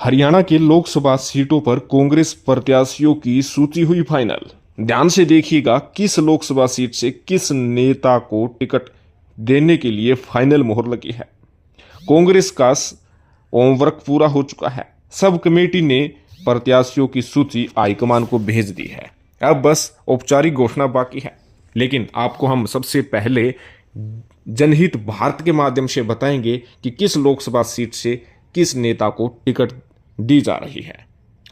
हरियाणा के लोकसभा सीटों पर कांग्रेस प्रत्याशियों की सूची हुई फाइनल। ध्यान से देखिएगा किस लोकसभा सीट से किस नेता को टिकट देने के लिए फाइनल मोहर लगी है। कांग्रेस का होमवर्क पूरा हो चुका है। सब कमेटी ने प्रत्याशियों की सूची हाईकमान को भेज दी है। अब बस औपचारिक घोषणा बाकी है। लेकिन आपको हम सबसे पहले जनहित भारत के माध्यम से बताएंगे कि किस लोकसभा सीट से किस नेता को टिकट दी जा रही है।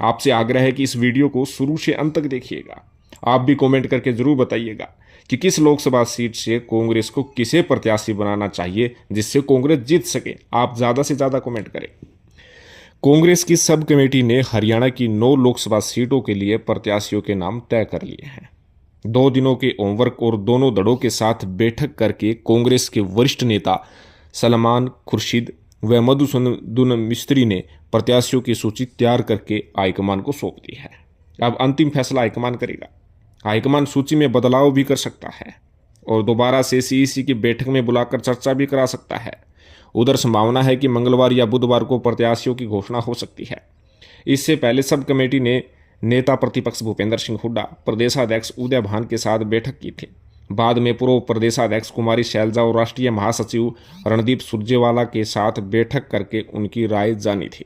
आपसे आग्रह है कि इस वीडियो को शुरू से अंत तक देखिएगा। आप भी कमेंट करके जरूर बताइएगा कि किस लोकसभा सीट से कांग्रेस को किसे प्रत्याशी बनाना चाहिए जिससे कांग्रेस जीत सके। आप ज़्यादा से ज़्यादा कमेंट करें। कांग्रेस की सब कमेटी ने हरियाणा की 9 लोकसभा सीटों के लिए प्रत्याशियों के नाम तय कर लिए हैं। 2 दिनों के होमवर्क और दोनों दलों के साथ बैठक करके कांग्रेस के वरिष्ठ नेता सलमान खुर्शीद व मधुसूदन मिस्त्री ने प्रत्याशियों की सूची तैयार करके हाईकमान को सौंप दी है। अब अंतिम फैसला हाईकमान करेगा। हाईकमान सूची में बदलाव भी कर सकता है और दोबारा से सीईसी की बैठक में बुलाकर चर्चा भी करा सकता है। उधर संभावना है कि मंगलवार या बुधवार को प्रत्याशियों की घोषणा हो सकती है। इससे पहले सब कमेटी ने नेता प्रतिपक्ष भूपेंद्र सिंह हुड्डा, प्रदेशाध्यक्ष उदय भान के साथ बैठक की थी। बाद में पूर्व प्रदेशाध्यक्ष कुमारी शैलजा और राष्ट्रीय महासचिव रणदीप सुरजेवाला के साथ बैठक करके उनकी राय जानी थी।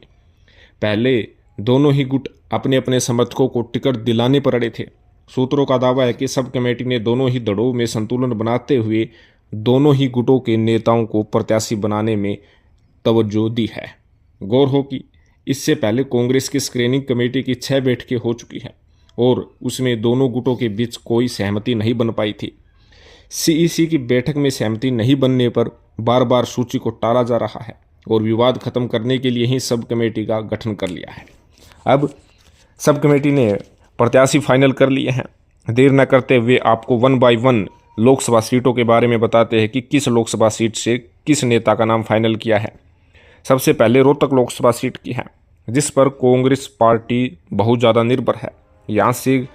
पहले दोनों ही गुट अपने अपने समर्थकों को टिकट दिलाने पर अड़े थे। सूत्रों का दावा है कि सब कमेटी ने दोनों ही दलों में संतुलन बनाते हुए दोनों ही गुटों के नेताओं को प्रत्याशी बनाने में तवज्जो दी है। गौर हो कि इससे पहले कांग्रेस की स्क्रीनिंग कमेटी की 6 बैठकें हो चुकी हैं और उसमें दोनों गुटों के बीच कोई सहमति नहीं बन पाई थी। सीईसी की बैठक में सहमति नहीं बनने पर बार बार सूची को टाला जा रहा है और विवाद खत्म करने के लिए ही सब कमेटी का गठन कर लिया है। अब सब कमेटी ने प्रत्याशी फाइनल कर लिए हैं। देर न करते हुए आपको 1 बाय 1 लोकसभा सीटों के बारे में बताते हैं कि किस लोकसभा सीट से किस नेता का नाम फाइनल किया है। सबसे पहले रोहतक लोकसभा सीट की है, जिस पर कांग्रेस पार्टी बहुत ज़्यादा निर्भर है। यहाँ से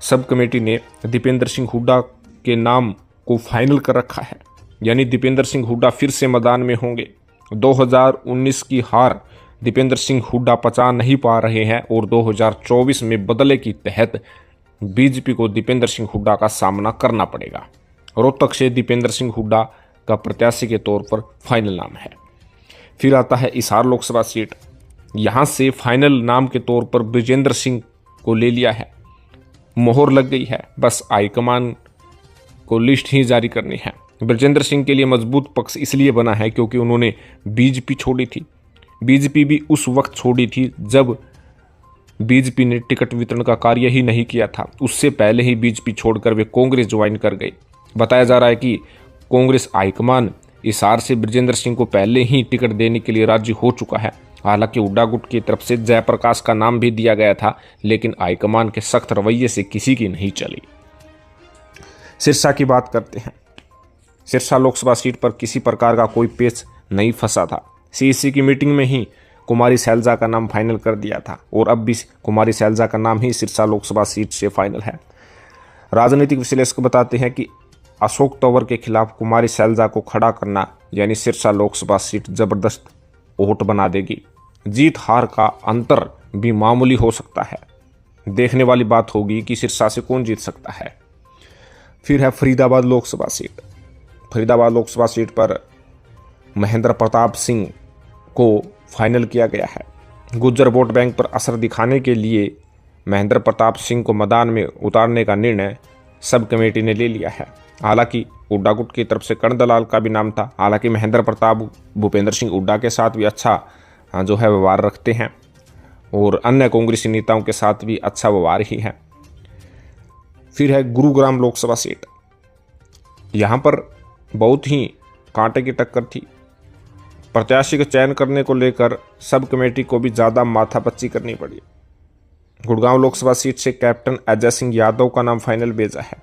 सब कमेटी ने दीपेंद्र सिंह हुड्डा के नाम को फाइनल कर रखा है, यानी दीपेंद्र सिंह हुड्डा फिर से मैदान में होंगे। 2019 की हार दीपेंद्र सिंह हुड्डा पचा नहीं पा रहे हैं और 2024 में बदले के तहत बीजेपी को दीपेंद्र सिंह हुड्डा का सामना करना पड़ेगा। रोहतक से दीपेंद्र सिंह हुड्डा का प्रत्याशी के तौर पर फाइनल नाम है। फिर आता है हिसार लोकसभा सीट। यहाँ से फाइनल नाम के तौर पर ब्रिजेंद्र सिंह को ले लिया है। मोहर लग गई है, बस हाईकमान को लिस्ट ही जारी करनी है। ब्रजेंद्र सिंह के लिए मजबूत पक्ष इसलिए बना है क्योंकि उन्होंने बीजेपी छोड़ी थी। बीजेपी भी उस वक्त छोड़ी थी जब बीजेपी ने टिकट वितरण का कार्य ही नहीं किया था। उससे पहले ही बीजेपी छोड़कर वे कांग्रेस ज्वाइन कर गए। बताया जा रहा है कि कांग्रेस हाईकमान हिसार से ब्रजेंद्र सिंह को पहले ही टिकट देने के लिए राजी हो चुका है। हालांकि हुड्डा गुट की तरफ से जयप्रकाश का नाम भी दिया गया था, लेकिन हाईकमान के सख्त रवैये से किसी की नहीं चली। सिरसा की बात करते हैं। सिरसा लोकसभा सीट पर किसी प्रकार का कोई पेच नहीं फंसा था। सीईसी की मीटिंग में ही कुमारी शैलजा का नाम फाइनल कर दिया था और अब भी कुमारी शैलजा का नाम ही सिरसा लोकसभा सीट से फाइनल है। राजनीतिक विश्लेषक बताते हैं कि अशोक तंवर के खिलाफ कुमारी शैलजा को खड़ा करना यानी सिरसा लोकसभा सीट जबरदस्त वोट बना देगी। जीत हार का अंतर भी मामूली हो सकता है। देखने वाली बात होगी कि सिरसा से कौन जीत सकता है। फिर है फरीदाबाद लोकसभा सीट। फरीदाबाद लोकसभा सीट पर महेंद्र प्रताप सिंह को फाइनल किया गया है। गुज्जर वोट बैंक पर असर दिखाने के लिए महेंद्र प्रताप सिंह को मैदान में उतारने का निर्णय सब कमेटी ने ले लिया है। हालांकि हुड्डा गुट की तरफ से कर्ण दलाल का भी नाम था। हालांकि महेंद्र प्रताप भूपेंद्र सिंह हुड्डा के साथ भी अच्छा जो है व्यवहार रखते हैं और अन्य कांग्रेसी नेताओं के साथ भी अच्छा व्यवहार ही है। फिर है गुरुग्राम लोकसभा सीट। यहाँ पर बहुत ही कांटे की टक्कर थी। प्रत्याशी का चयन करने को लेकर सब कमेटी को भी ज़्यादा माथापच्ची करनी पड़ी। गुड़गांव लोकसभा सीट से कैप्टन अजय सिंह यादव का नाम फाइनल भेजा है।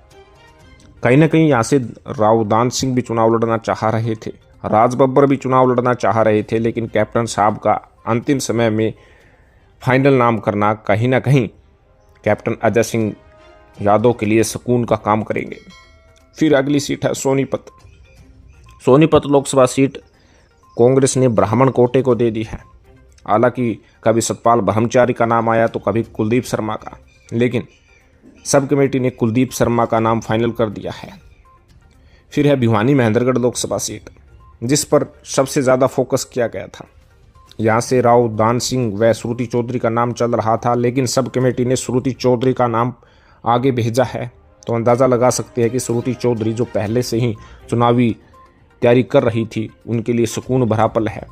कहीं ना कहीं यहाँ से रावदान सिंह भी चुनाव लड़ना चाह रहे थे, राज बब्बर भी चुनाव लड़ना चाह रहे थे, लेकिन कैप्टन साहब का अंतिम समय में फाइनल नाम करना कहीं ना कहीं कैप्टन अजय सिंह यादव के लिए सुकून का काम करेंगे। फिर अगली सीट है सोनीपत। सोनीपत लोकसभा सीट कांग्रेस ने ब्राह्मण कोटे को दे दी है। हालांकि कभी सतपाल ब्रह्मचारी का नाम आया तो कभी कुलदीप शर्मा का, लेकिन सब कमेटी ने कुलदीप शर्मा का नाम फाइनल कर दिया है। फिर है भिवानी महेंद्रगढ़ लोकसभा सीट, जिस पर सबसे ज़्यादा फोकस किया गया था। यहाँ से राव दान सिंह व श्रुति चौधरी का नाम चल रहा था, लेकिन सब कमेटी ने श्रुति चौधरी का नाम आगे भेजा है। तो अंदाज़ा लगा सकते हैं कि श्रुति चौधरी जो पहले से ही चुनावी तैयारी कर रही थी, उनके लिए सुकून भरा पल है।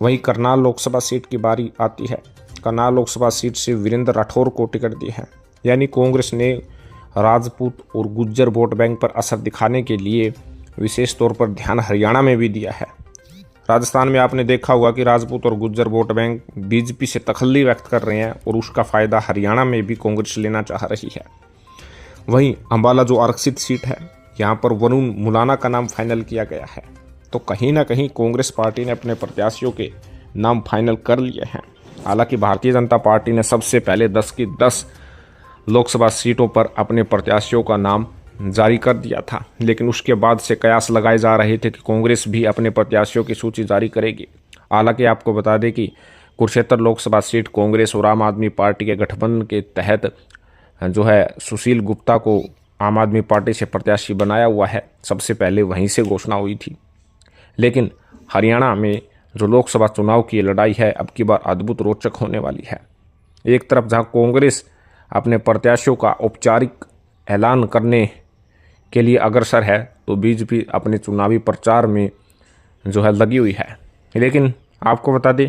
वहीं करनाल लोकसभा सीट की बारी आती है। करनाल लोकसभा सीट से वीरेंद्र राठौर को टिकट दी है, यानी कांग्रेस ने राजपूत और गुज्जर वोट बैंक पर असर दिखाने के लिए विशेष तौर पर ध्यान हरियाणा में भी दिया है। राजस्थान में आपने देखा होगा कि राजपूत और गुज्जर वोट बैंक बीजेपी से तखल्ली व्यक्त कर रहे हैं और उसका फ़ायदा हरियाणा में भी कांग्रेस लेना चाह रही है। वहीं अम्बाला जो आरक्षित सीट है, यहाँ पर वरुण मुलाना का नाम फाइनल किया गया है। तो कहीं ना कहीं कांग्रेस पार्टी ने अपने प्रत्याशियों के नाम फाइनल कर लिए हैं। हालांकि भारतीय जनता पार्टी ने सबसे पहले 10 की 10 लोकसभा सीटों पर अपने प्रत्याशियों का नाम जारी कर दिया था, लेकिन उसके बाद से कयास लगाए जा रहे थे कि कांग्रेस भी अपने प्रत्याशियों की सूची जारी करेगी। हालांकि आपको बता दें कि कुरुक्षेत्र लोकसभा सीट कांग्रेस और आम आदमी पार्टी के गठबंधन के तहत जो है सुशील गुप्ता को आम आदमी पार्टी से प्रत्याशी बनाया हुआ है। सबसे पहले वहीं से घोषणा हुई थी। लेकिन हरियाणा में जो लोकसभा चुनाव की लड़ाई है, अब की बार अद्भुत रोचक होने वाली है। एक तरफ जहां कांग्रेस अपने प्रत्याशियों का औपचारिक ऐलान करने के लिए अग्रसर है, तो बीजेपी अपने चुनावी प्रचार में जो है लगी हुई है। लेकिन आपको बता दें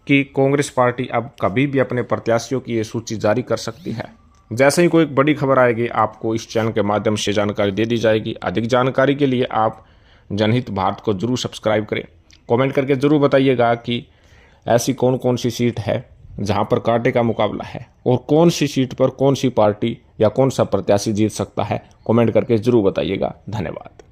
कि कांग्रेस पार्टी अब कभी भी अपने प्रत्याशियों की ये सूची जारी कर सकती है। जैसे ही कोई एक बड़ी खबर आएगी, आपको इस चैनल के माध्यम से जानकारी दे दी जाएगी। अधिक जानकारी के लिए आप जनहित भारत को जरूर सब्सक्राइब करें। कमेंट करके ज़रूर बताइएगा कि ऐसी कौन कौन सी सीट है जहां पर कांटे का मुकाबला है और कौन सी सीट पर कौन सी पार्टी या कौन सा प्रत्याशी जीत सकता है। कमेंट करके ज़रूर बताइएगा। धन्यवाद।